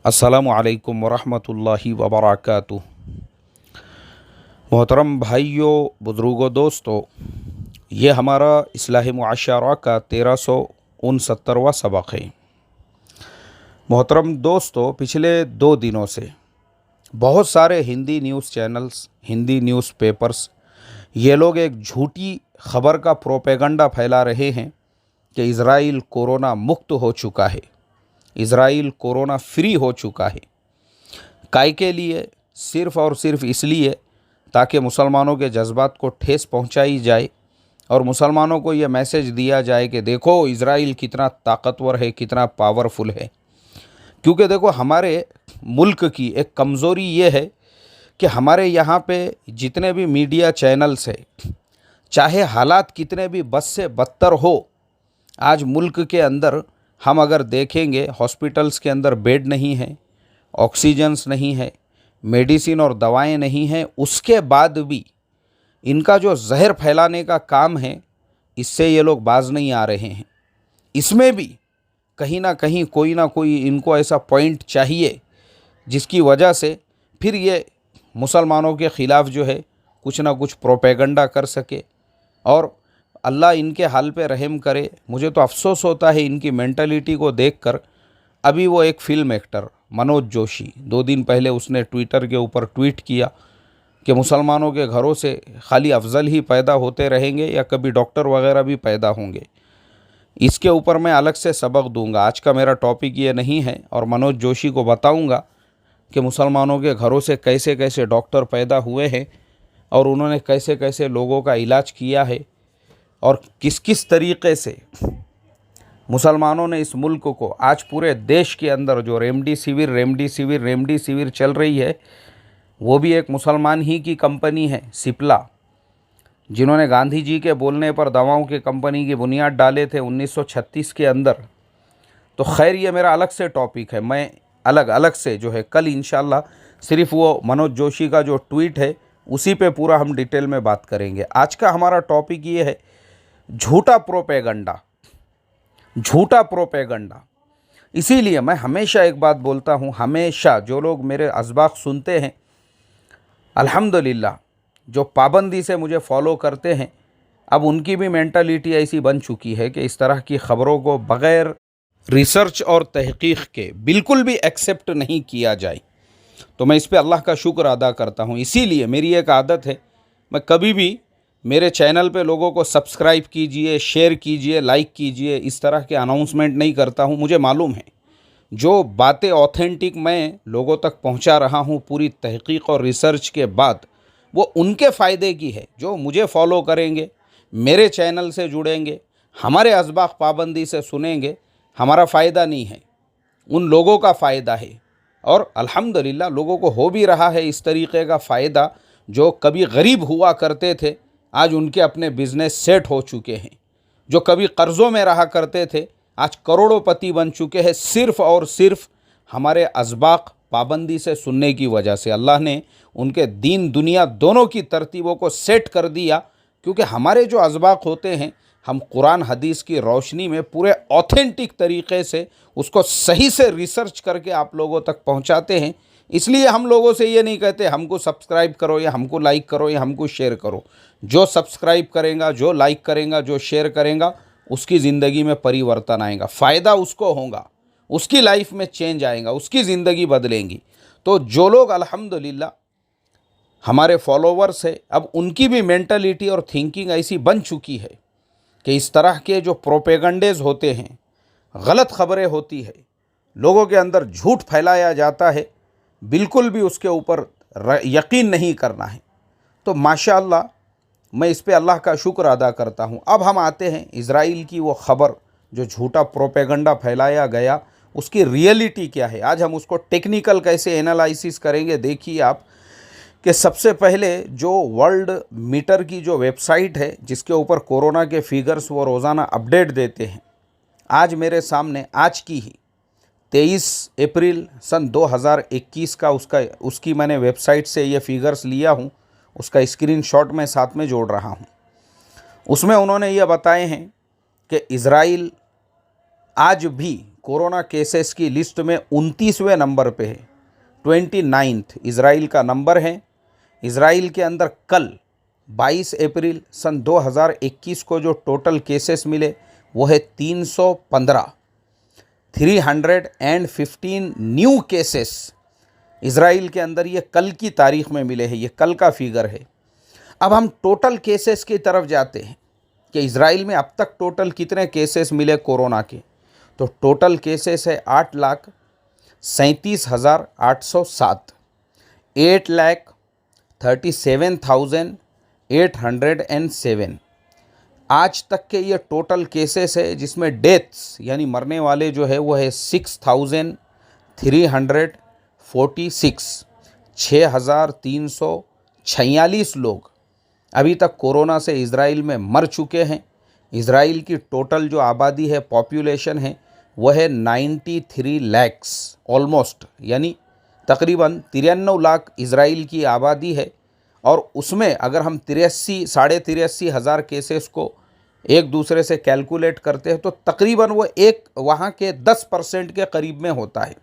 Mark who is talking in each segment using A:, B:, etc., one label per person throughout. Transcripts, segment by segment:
A: अस्सलामु अलैकुम वरहमतुल्लाहि वबरकातुहू। मोहतरम भाइयों, बुज़ुर्गों, दोस्तों, ये हमारा इस्लाही मुआशरा का 1369वां सबक है। मोहतरम दोस्तों, पिछले 2 दिनों से बहुत सारे Hindi news channels, Hindi news papers, ये लोग एक झूठी खबर का प्रोपेगंडा फैला रहे हैं कि इज़राइल कोरोना मुक्त हो चुका है, इज़राइल कोरोना फ्री हो चुका है। काय के लिए? सिर्फ़ और सिर्फ इसलिए ताकि मुसलमानों के जज्बात को ठेस पहुंचाई जाए और मुसलमानों को ये मैसेज दिया जाए कि देखो इज़राइल कितना ताकतवर है, कितना पावरफुल है। क्योंकि देखो, हमारे मुल्क की एक कमज़ोरी ये है कि हमारे यहाँ पे जितने भी मीडिया चैनल्स है, चाहे हालात कितने भी बद से बदतर हो, आज मुल्क के अंदर हम अगर देखेंगे, हॉस्पिटल्स के अंदर बेड नहीं है, ऑक्सीजन्स नहीं है, मेडिसिन और दवाएं नहीं हैं, उसके बाद भी इनका जो जहर फैलाने का काम है, इससे ये लोग बाज नहीं आ रहे हैं। इसमें भी कहीं ना कहीं कोई ना कोई इनको ऐसा पॉइंट चाहिए जिसकी वजह से फिर ये मुसलमानों के ख़िलाफ़ जो है कुछ ना कुछ प्रोपेगंडा कर सके और अल्लाह इनके हाल पे रहम करे। मुझे तो अफ़सोस होता है इनकी मेंटलिटी को देखकर। अभी वो एक फ़िल्म एक्टर मनोज जोशी 2 दिन पहले उसने ट्विटर के ऊपर ट्वीट किया कि मुसलमानों के घरों से खाली अफजल ही पैदा होते रहेंगे या कभी डॉक्टर वगैरह भी पैदा होंगे। इसके ऊपर मैं अलग से सबक दूंगा। आज का मेरा टॉपिक ये नहीं है और मनोज जोशी को बताऊंगा कि मुसलमानों के घरों से कैसे कैसे डॉक्टर पैदा हुए हैं और उन्होंने कैसे कैसे लोगों का इलाज किया है और किस किस तरीक़े से मुसलमानों ने इस मुल्क को आज पूरे देश के अंदर जो रेमडेसिविर चल रही है, वो भी एक मुसलमान ही की कंपनी है, सिप्ला, जिन्होंने गांधी जी के बोलने पर दवाओं की कंपनी की बुनियाद डाले थे 1936 के अंदर। तो खैर, ये मेरा अलग से टॉपिक है। मैं अलग से जो है कल इंशाल्लाह सिर्फ वो मनोज जोशी का जो ट्वीट है उसी पे पूरा हम डिटेल में बात करेंगे। आज का हमारा टॉपिक ये है झूठा प्रोपेगंडा। इसीलिए मैं हमेशा एक बात बोलता हूँ, हमेशा जो लोग मेरे असबाक सुनते हैं, अल्हम्दुलिल्लाह, जो पाबंदी से मुझे फॉलो करते हैं, अब उनकी भी मेंटालिटी ऐसी बन चुकी है कि इस तरह की ख़बरों को बग़ैर रिसर्च और तहक़ीक़ के बिल्कुल भी एक्सेप्ट नहीं किया जाए। तो मैं इस पे अल्लाह का शुक्र अदा करता हूँ। इसीलिए मेरी एक आदत है, मैं कभी भी मेरे चैनल पे लोगों को सब्सक्राइब कीजिए, शेयर कीजिए, लाइक कीजिए, इस तरह के अनाउंसमेंट नहीं करता हूँ। मुझे मालूम है जो बातें ऑथेंटिक मैं लोगों तक पहुँचा रहा हूँ पूरी तहक़ीक़ और रिसर्च के बाद, वो उनके फ़ायदे की है। जो मुझे फॉलो करेंगे, मेरे चैनल से जुड़ेंगे, हमारे असबाक पाबंदी से सुनेंगे, हमारा फ़ायदा नहीं है, उन लोगों का फ़ायदा है। और अल्हम्दुलिल्लाह लोगों को हो भी रहा है इस तरीक़े का फ़ायदा। जो कभी गरीब हुआ करते थे, आज उनके अपने बिज़नेस सेट हो चुके हैं। जो कभी कर्ज़ों में रहा करते थे, आज करोड़ोंपति बन चुके हैं, सिर्फ़ और सिर्फ हमारे असबाक पाबंदी से सुनने की वजह से। अल्लाह ने उनके दीन दुनिया दोनों की तरतीबों को सेट कर दिया। क्योंकि हमारे जो असबाक होते हैं, हम कुरान हदीस की रोशनी में पूरे ऑथेंटिक तरीक़े से उसको सही से रिसर्च करके आप लोगों तक पहुंचाते हैं। इसलिए हम लोगों से ये नहीं कहते हमको सब्सक्राइब करो या हमको लाइक करो या हमको शेयर करो। जो सब्सक्राइब करेगा, जो लाइक करेगा, जो शेयर करेगा, उसकी ज़िंदगी में परिवर्तन आएगा, फ़ायदा उसको होगा, उसकी लाइफ में चेंज आएगा, उसकी ज़िंदगी बदलेंगी। तो जो लोग अल्हम्दुलिल्लाह हमारे फॉलोवर्स है, अब उनकी भी मेंटलिटी और थिंकिंग ऐसी बन चुकी है कि इस तरह के जो प्रोपेगंडेज होते हैं, गलत ख़बरें होती है, लोगों के अंदर झूठ फैलाया जाता है, बिल्कुल भी उसके ऊपर यकीन नहीं करना है। तो माशाअल्लाह मैं इस पे अल्लाह का शुक्र अदा करता हूँ। अब हम आते हैं इज़राइल की वो ख़बर जो झूठा प्रोपेगंडा फैलाया गया, उसकी रियलिटी क्या है। आज हम उसको टेक्निकल कैसे एनालिसिस करेंगे। देखिए आप कि सबसे पहले जो वर्ल्ड मीटर की जो वेबसाइट है, जिसके ऊपर कोरोना के फिगर्स वो रोज़ाना अपडेट देते हैं, आज मेरे सामने आज की ही 23 अप्रैल सन 2021 का उसकी मैंने वेबसाइट से ये फिगर्स लिया हूँ। उसका स्क्रीनशॉट मैं साथ में जोड़ रहा हूँ। उसमें उन्होंने ये बताए हैं कि इज़राइल आज भी कोरोना केसेस की लिस्ट में 29वें नंबर पे है। 29th इज़राइल का नंबर है। इज़राइल के अंदर कल 22 अप्रैल सन 2021 को जो टोटल केसेस मिले वो है 315। 315 न्यू केसेस इज़राइल के अंदर ये कल की तारीख में मिले हैं। ये कल का फिगर है। अब हम टोटल केसेस की तरफ जाते हैं कि इज़राइल में अब तक टोटल कितने केसेस मिले कोरोना के। तो टोटल केसेस है 8,37,807। 8,37,807 आज तक के ये टोटल केसेस है, जिसमें डेथ्स यानी मरने वाले जो है वो है 6,346। 6,346 लोग अभी तक कोरोना से इज़राइल में मर चुके हैं। इज़राइल की टोटल जो आबादी है, पॉपुलेशन है, वह है 93 लैक्स ऑलमोस्ट, यानी तकरीबन 93 लाख इज़राइल की आबादी है। और उसमें अगर हम 83 हज़ार केसेस को एक दूसरे से कैलकुलेट करते हैं तो तकरीबन वो एक वहाँ के 10% के करीब में होता है।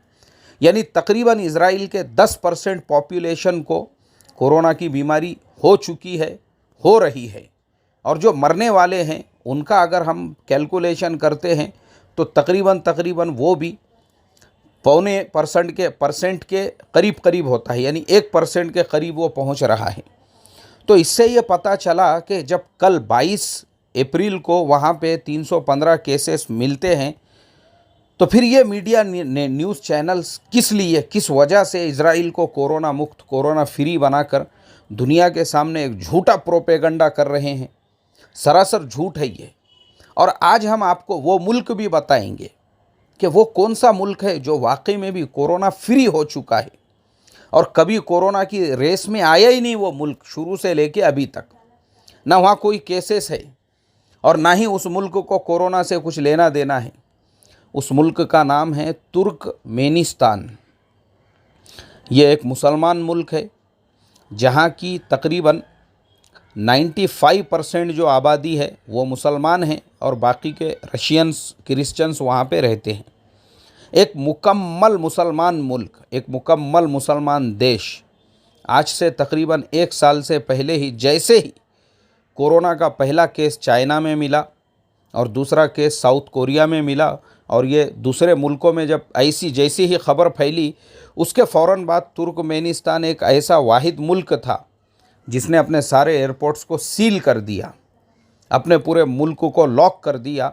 A: यानी तकरीबन इज़राइल के 10% पॉपुलेशन को कोरोना की बीमारी हो चुकी है, हो रही है। और जो मरने वाले हैं उनका अगर हम कैलकुलेशन करते हैं तो तकरीबन वो भी 0.25% के करीब होता है, यानी 1% के करीब वो पहुंच रहा है। तो इससे ये पता चला कि जब कल 22 अप्रैल को वहाँ पे 315 केसेस मिलते हैं तो फिर ये मीडिया न्यूज़ चैनल्स किस वजह से इज़राइल को कोरोना मुक्त, कोरोना फ्री बनाकर दुनिया के सामने एक झूठा प्रोपेगेंडा कर रहे हैं। सरासर झूठ है ये। और आज हम आपको वो मुल्क भी बताएंगे कि वो कौन सा मुल्क है जो वाकई में भी कोरोना फ्री हो चुका है और कभी कोरोना की रेस में आया ही नहीं वो मुल्क, शुरू से लेके अभी तक ना वहाँ कोई केसेस है और ना ही उस मुल्क को कोरोना से कुछ लेना देना है। उस मुल्क का नाम है तुर्कमेनिस्तान। ये एक मुसलमान मुल्क है जहाँ की तकरीबन 95% जो आबादी है वो मुसलमान हैं और बाकी के रशियंस, क्रिश्चियंस वहाँ पे रहते हैं। एक मुकम्मल मुसलमान मुल्क, एक मुकम्मल मुसलमान देश। आज से तकरीबन 1 साल से पहले ही जैसे ही कोरोना का पहला केस चाइना में मिला और दूसरा केस साउथ कोरिया में मिला और ये दूसरे मुल्कों में जब जैसी ही खबर फैली, उसके फ़ौरन बाद तुर्कमेनिस्तान एक ऐसा वाहिद मुल्क था जिसने अपने सारे एयरपोर्ट्स को सील कर दिया, अपने पूरे मुल्क को लॉक कर दिया।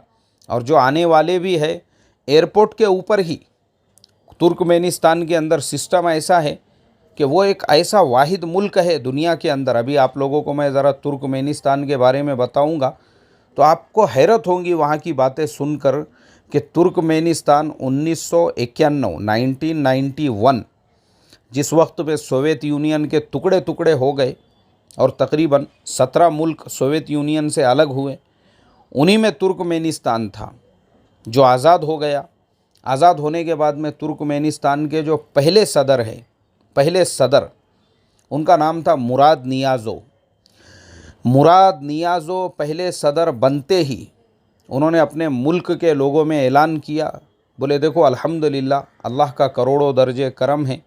A: और जो आने वाले भी है एयरपोर्ट के ऊपर ही तुर्कमेनिस्तान के अंदर सिस्टम ऐसा है कि वो एक ऐसा वाहिद मुल्क है दुनिया के अंदर। अभी आप लोगों को मैं ज़रा तुर्कमेनिस्तान के बारे में बताऊंगा तो आपको हैरत होंगी वहाँ की बातें सुनकर कि तुर्कमेनिस्तान 1991 जिस वक्त में सोवियत यूनियन के टुकड़े टुकड़े हो गए और तकरीबन 17 मुल्क सोवियत यूनियन से अलग हुए, उन्हीं में तुर्कमेनिस्तान था जो आज़ाद हो गया। आज़ाद होने के बाद में तुर्कमेनिस्तान के जो पहले सदर उनका नाम था मुराद नियाज़ो। मुराद नियाज़ो पहले सदर बनते ही उन्होंने अपने मुल्क के लोगों में ऐलान किया, बोले देखो अल्हम्दुलिल्लाह, अल्लाह का करोड़ों दर्जे करम है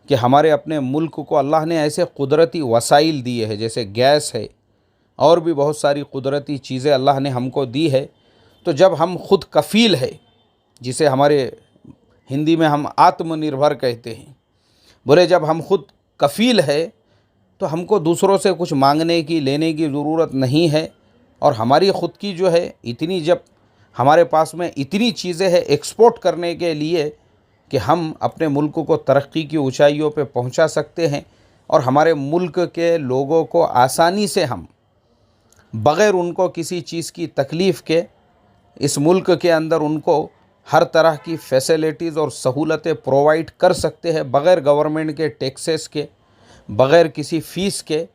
A: कि हमारे अपने मुल्क को अल्लाह ने ऐसे कुदरती वसाइल दिए हैं, जैसे गैस है और भी बहुत सारी कुदरती चीज़ें अल्लाह ने हमको दी है। तो जब हम खुद कफ़ील है, जिसे हमारे हिंदी में हम आत्मनिर्भर कहते हैं, बोले जब हम खुद कफ़ील है तो हमको दूसरों से कुछ मांगने की, लेने की ज़रूरत नहीं है। और हमारी ख़ुद की जो है इतनी, जब हमारे पास में इतनी चीज़ें हैं एक्सपोर्ट करने के लिए कि हम अपने मुल्क को तरक्की की ऊंचाइयों पे पहुंचा सकते हैं और हमारे मुल्क के लोगों को आसानी से हम बग़ैर उनको किसी चीज़ की तकलीफ़ के इस मुल्क के अंदर उनको हर तरह की फैसिलिटीज़ और सहूलतें प्रोवाइड कर सकते हैं बग़ैर गवर्नमेंट के टैक्सेस के, बग़ैर किसी फ़ीस के।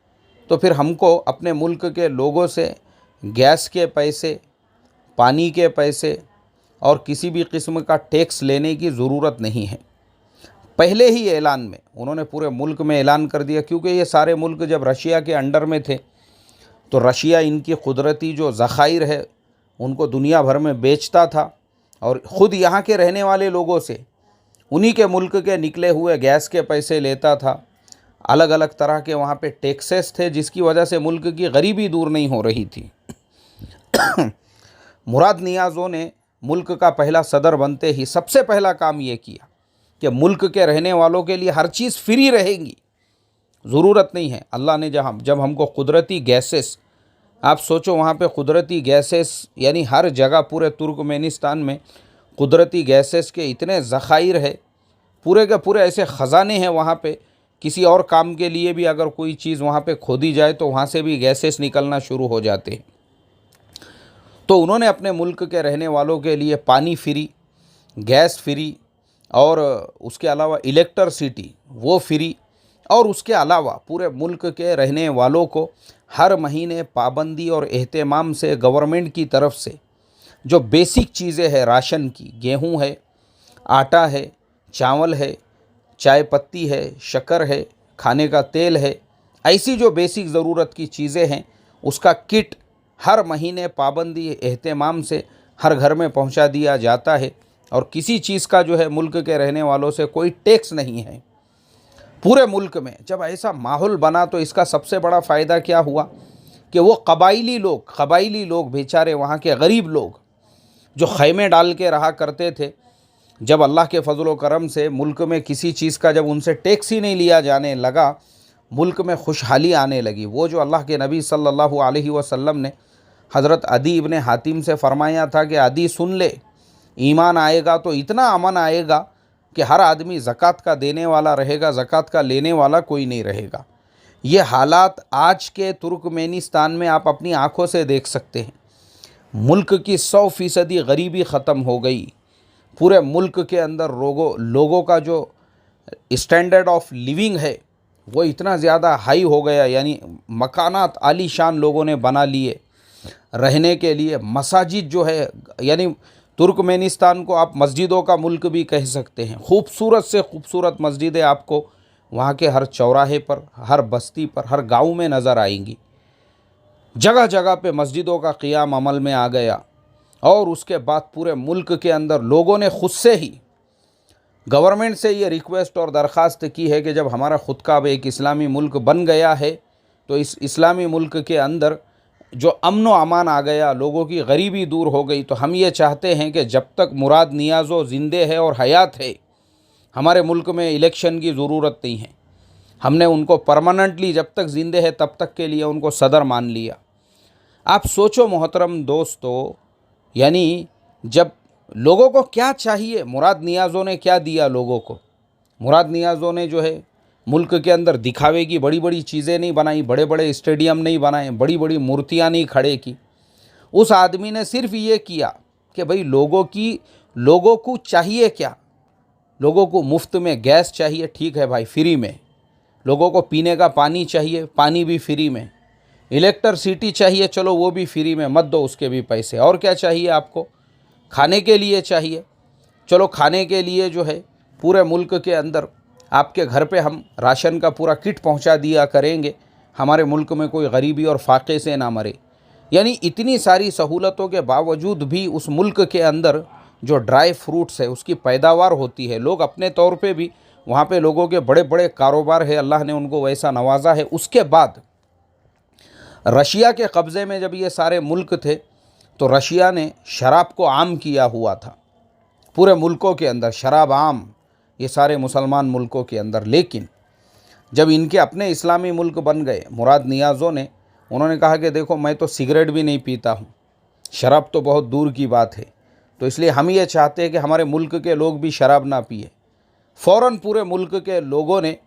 A: तो फिर हमको अपने मुल्क के लोगों से गैस के पैसे, पानी के पैसे और किसी भी किस्म का टैक्स लेने की ज़रूरत नहीं है। पहले ही ऐलान में उन्होंने पूरे मुल्क में ऐलान कर दिया, क्योंकि ये सारे मुल्क जब रशिया के अंडर में थे तो रशिया इनकी कुदरती जो ज़ख़ाइर है उनको दुनिया भर में बेचता था और ख़ुद यहाँ के रहने वाले लोगों से, उन्हीं के मुल्क के निकले हुए गैस के पैसे लेता था। अलग अलग तरह के वहाँ पे टैक्सेस थे, जिसकी वजह से मुल्क की गरीबी दूर नहीं हो रही थी। मुराद नियाज़ों ने मुल्क का पहला सदर बनते ही सबसे पहला काम ये किया कि मुल्क के रहने वालों के लिए हर चीज़ फ्री रहेगी, ज़रूरत नहीं है। अल्लाह ने जब हमको कुदरती गैसेस, आप सोचो वहाँ पे कुदरती गैसेस, यानी हर जगह पूरे तुर्कमेनिस्तान में कुदरती गैसेस के इतने ज़खायर है, पूरे के पूरे ऐसे ख़जाने हैं वहाँ पे। किसी और काम के लिए भी अगर कोई चीज़ वहाँ पे खोदी जाए तो वहाँ से भी गैसेस निकलना शुरू हो जाते हैं। तो उन्होंने अपने मुल्क के रहने वालों के लिए पानी फ्री, गैस फ्री, और उसके अलावा इलेक्ट्रिसिटी वो फ्री, और उसके अलावा पूरे मुल्क के रहने वालों को हर महीने पाबंदी और एहतमाम से गवर्नमेंट की तरफ से जो बेसिक चीज़ें हैं राशन की, गेहूं है, आटा है, चावल है, चाय पत्ती है, शक्कर है, खाने का तेल है, ऐसी जो बेसिक ज़रूरत की चीज़ें हैं उसका किट हर महीने पाबंदी एहतमाम से हर घर में पहुंचा दिया जाता है। और किसी चीज़ का जो है मुल्क के रहने वालों से कोई टैक्स नहीं है पूरे मुल्क में। जब ऐसा माहौल बना तो इसका सबसे बड़ा फ़ायदा क्या हुआ कि वो कबाइली लोग बेचारे, वहाँ के गरीब लोग जो खैमे डाल के रहा करते थे, जब अल्लाह के फजल व करम से मुल्क में किसी चीज़ का जब उनसे टैक्स ही नहीं लिया जाने लगा, मुल्क में खुशहाली आने लगी। वो जो अल्लाह के नबी सल्लल्लाहु अलैहि वसल्लम ने हज़रत अदी इब्ने हातिम से फ़रमाया था कि अदी सुन ले, ईमान आएगा तो इतना अमन आएगा कि हर आदमी ज़कात का देने वाला रहेगा, ज़कात का लेने वाला कोई नहीं रहेगा। ये हालात आज के तुर्कमेनिस्तान में आप अपनी आँखों से देख सकते हैं। मुल्क की 100% गरीबी ख़त्म हो गई। पूरे मुल्क के अंदर लोगों का जो स्टैंडर्ड ऑफ लिविंग है वो इतना ज़्यादा हाई हो गया, यानी मकानात आलीशान लोगों ने बना लिए रहने के लिए। मसाजिद जो है, यानी तुर्कमेनिस्तान को आप मस्जिदों का मुल्क भी कह सकते हैं। खूबसूरत से खूबसूरत मस्जिदें आपको वहाँ के हर चौराहे पर, हर बस्ती पर, हर गांव में नज़र आएंगी। जगह जगह पे मस्जिदों का क़ियाम अमल में आ गया। और उसके बाद पूरे मुल्क के अंदर लोगों ने खुद से ही गवर्नमेंट से ये रिक्वेस्ट और दरख्वास्त की है कि जब हमारा ख़ुद का अब एक इस्लामी मुल्क बन गया है तो इस इस्लामी मुल्क के अंदर जो अमन व अमान आ गया, लोगों की गरीबी दूर हो गई, तो हम ये चाहते हैं कि जब तक मुराद नियाज़ो ज़िंदे है और हयात है, हमारे मुल्क में इलेक्शन की ज़रूरत नहीं है। हमने उनको परमानेंटली जब तक ज़िंदे है तब तक के लिए उनको सदर मान लिया। आप सोचो मोहतरम दोस्तों, यानी जब लोगों को क्या चाहिए, मुराद नियाज़ों ने क्या दिया लोगों को। मुराद नियाज़ों ने जो है मुल्क के अंदर दिखावे की बड़ी बड़ी चीज़ें नहीं बनाई, बड़े बड़े स्टेडियम नहीं बनाए, बड़ी बड़ी मूर्तियाँ नहीं खड़े की। उस आदमी ने सिर्फ ये किया कि भाई लोगों को चाहिए क्या, लोगों को मुफ्त में गैस चाहिए, ठीक है भाई फ्री में। लोगों को पीने का पानी चाहिए, पानी भी फ्री में। इलेक्ट्रिसिटी चाहिए, चलो वो भी फ्री में, मत दो उसके भी पैसे। और क्या चाहिए आपको, खाने के लिए चाहिए, चलो खाने के लिए जो है पूरे मुल्क के अंदर आपके घर पे हम राशन का पूरा किट पहुंचा दिया करेंगे, हमारे मुल्क में कोई गरीबी और फाके से ना मरे। यानी इतनी सारी सहूलतों के बावजूद भी उस मुल्क के अंदर जो ड्राई फ्रूट्स है उसकी पैदावार होती है। लोग अपने तौर पे भी वहाँ पे लोगों के बड़े बड़े कारोबार है, अल्लाह ने उनको वैसा नवाजा है। उसके बाद रशिया के कब्ज़े में जब ये सारे मुल्क थे तो रशिया ने शराब को आम किया हुआ था पूरे मुल्कों के अंदर, शराब आम, ये सारे मुसलमान मुल्कों के अंदर। लेकिन जब इनके अपने इस्लामी मुल्क बन गए मुराद नियाज़ों ने, उन्होंने कहा कि देखो मैं तो सिगरेट भी नहीं पीता हूँ, शराब तो बहुत दूर की बात है, तो इसलिए हम ये चाहते हैं कि हमारे मुल्क के लोग भी शराब ना पिए। फ़ौरन पूरे मुल्क के लोगों ने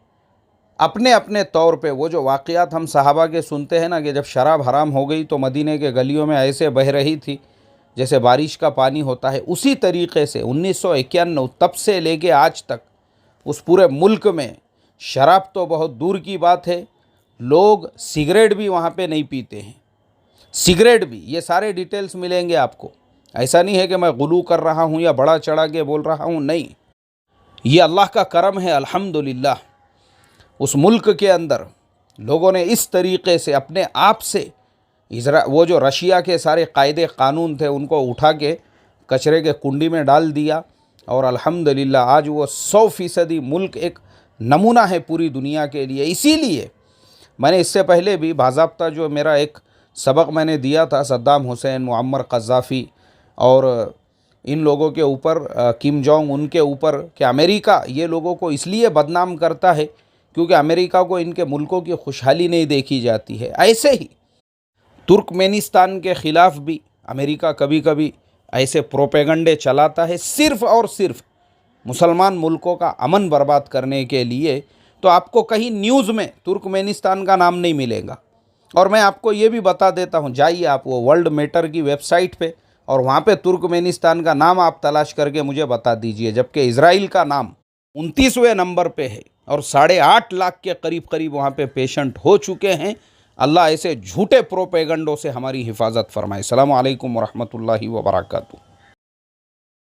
A: अपने अपने तौर पे, वो जो वाक़यात हम सहाबा के सुनते हैं ना कि जब शराब हराम हो गई तो मदीने के गलियों में ऐसे बह रही थी जैसे बारिश का पानी होता है, उसी तरीक़े से 1991 तब से लेके आज तक उस पूरे मुल्क में शराब तो बहुत दूर की बात है, लोग सिगरेट भी वहाँ पे नहीं पीते हैं। सिगरेट भी, ये सारे डिटेल्स मिलेंगे आपको। ऐसा नहीं है कि मैं गुलू कर रहा हूँ या बड़ा चढ़ा के बोल रहा हूँ, नहीं, ये अल्लाह का करम है अल्हम्दुलिल्लाह। उस मुल्क के अंदर लोगों ने इस तरीक़े से अपने आप से वो जो रशिया के सारे कायदे कानून थे उनको उठा के कचरे के कुंडी में डाल दिया और अल्हम्दुलिल्लाह आज वो 100% मुल्क एक नमूना है पूरी दुनिया के लिए। इसीलिए मैंने इससे पहले भी बाज़ाब्ता जो मेरा एक सबक मैंने दिया था सद्दाम हुसैन, मुअम्मर क़ज़्ज़ाफ़ी और इन लोगों के ऊपर, किम जोंग उन के ऊपर, कि अमेरिका ये लोगों को इसलिए बदनाम करता है क्योंकि अमेरिका को इनके मुल्कों की खुशहाली नहीं देखी जाती है। ऐसे ही तुर्कमेनिस्तान के ख़िलाफ़ भी अमेरिका कभी कभी ऐसे प्रोपेगंडे चलाता है सिर्फ़ और सिर्फ मुसलमान मुल्कों का अमन बर्बाद करने के लिए। तो आपको कहीं न्यूज़ में तुर्कमेनिस्तान का नाम नहीं मिलेगा। और मैं आपको ये भी बता देता हूँ, जाइए आप वो वर्ल्ड मैटर की वेबसाइट पे और वहाँ पे तुर्कमेनिस्तान का नाम आप तलाश करके मुझे बता दीजिए, जबकि इज़राइल का नाम 29वें नंबर पे है और 8.5 लाख के करीब वहाँ पे पेशेंट हो चुके हैं। अल्लाह ऐसे झूठे प्रोपेगंडों से हमारी हिफाजत फरमाए। अस्सलामु अलैकुम वरहमतुल्लाहि वबरकातुहू।